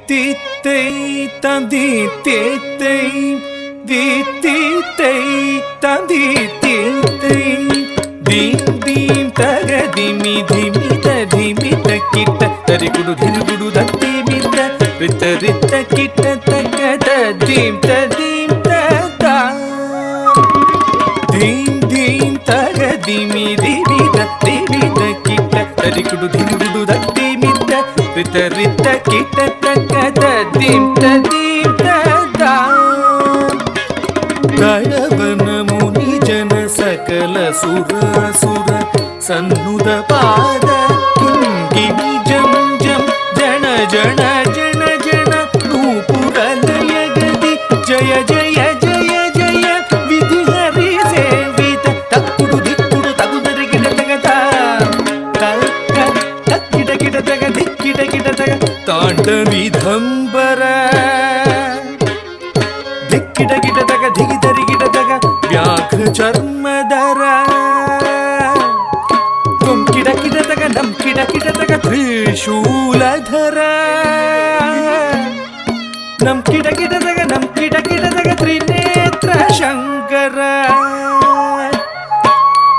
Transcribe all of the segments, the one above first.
தித்தை தந்தி தேத்தை தித்தை தந்தி தேத்தை theme theme தக திமித கிட்ட தரிகுடு திருகுடு தத்தி மித்த ரித்த ரித்த கிட்ட தக்க தீம் தீம் தா தீம் தீம் தக திமித கிட்ட தரிகுடு திருகுடு தத்தி மித்த ரித்த ரித்த கிட்ட தக்க தீம் தீம் தா ದಳವನ ಮುನಿ ಜನ ಸಕಲ ಸುರ ಸುರ ಸನ್ನುದ ಪಾದ ಕಿಂಗಿಣಿ ಜಂ ಜಂ ಜನ ಜನ ಜನ ಜನ ನೂಪುರಲಯ ಗದಿ ಜಯ ಜಯ ಜಯ ಜಯ ವಿಧಿ ಹರಿ ಸೇವಿತ ತಕ್ಕುಡು ದಿಕ್ಕುಡು ತಗುದರೆ ಗಿಡ ತಗತ ತಕ್ಕಿಡ ಗಿಡ ತಗ ದಿಕ್ಕಿಡ ಗಿಡ ತಗ ತಾಂಡವಿಧಂಬರ ದಿಕ್ಕಿಡ ಗಿಡ ತಗ ದಿಗಿದರಿ ಗಿಡ ತಗ ವ್ಯಾಘ್ರ ಚರ್ಮದರ ತುಂ ಕಿಡ ಕಿಡ ತಗ ನಂ ಕಿಡ ಕಿಡ ತಗ ತ್ರಿಶೂಲಧರ ನಂ ಕಿಡ ಕಿಡ ತಗ ನಂ ಕಿಡ ಕಿಡ ತಗ ತ್ರಿನೇತ್ರ ಶಂಕರ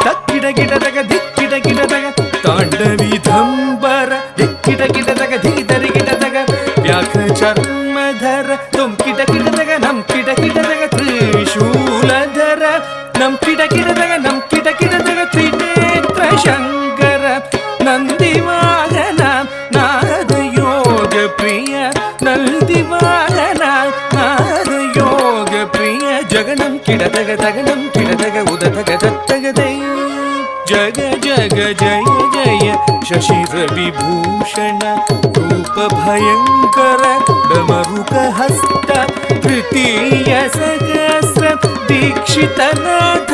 ತಕ್ಕಿಡ ಗಿಡ ತಗ ದಿಕ್ಕಿಡ ಗಿಡ ತಗ ತಾಂಡವಿಧಂಬರ ದಿಕ್ಕಿಡ ಗಿಡ ತಗ ದಿಗಿದರಿ ಗಿಡ ತಗ ವ್ಯಾಘ್ರ ಚರ್ಮಧರ ತುಂ ಕಿಡ ಕಿಡ ತಗ ನಂ ಕಿಡ ಕಿಡ ತಗ ತ್ರಿಶೂಲಧರ ನಂ ಕಿಡ ಕಿಡ ತಗ ನಂ ಕಿಡ ಕಿಡ ತಗ ತ್ರಿನೇತ್ರ ಶಂಕರ ನಂದಿವಾಹನ ನಾದ ಯೋಗ ಪ್ರಿಯ ನಂದಿವಾಹನ ನಾದ ಯೋಗ ಪ್ರಿಯ ಜಗನಂ ಕಿಡ ತಗ ತಗನಂ ಕಿಡ ತಗ ಉದ ತಗ ತತ್ತಗದೈ ಜಗ ಜಗ ಜಯ ಜಯ ಶಶಿರ ವಿಭೂಷಣ ರೂಪ ಭಯಂಕರ ಡಮರುಕ ಹಸ್ತ ತೃತೀಯ ಸಹಸ್ರ ದೀಕ್ಷಿತನಾಥ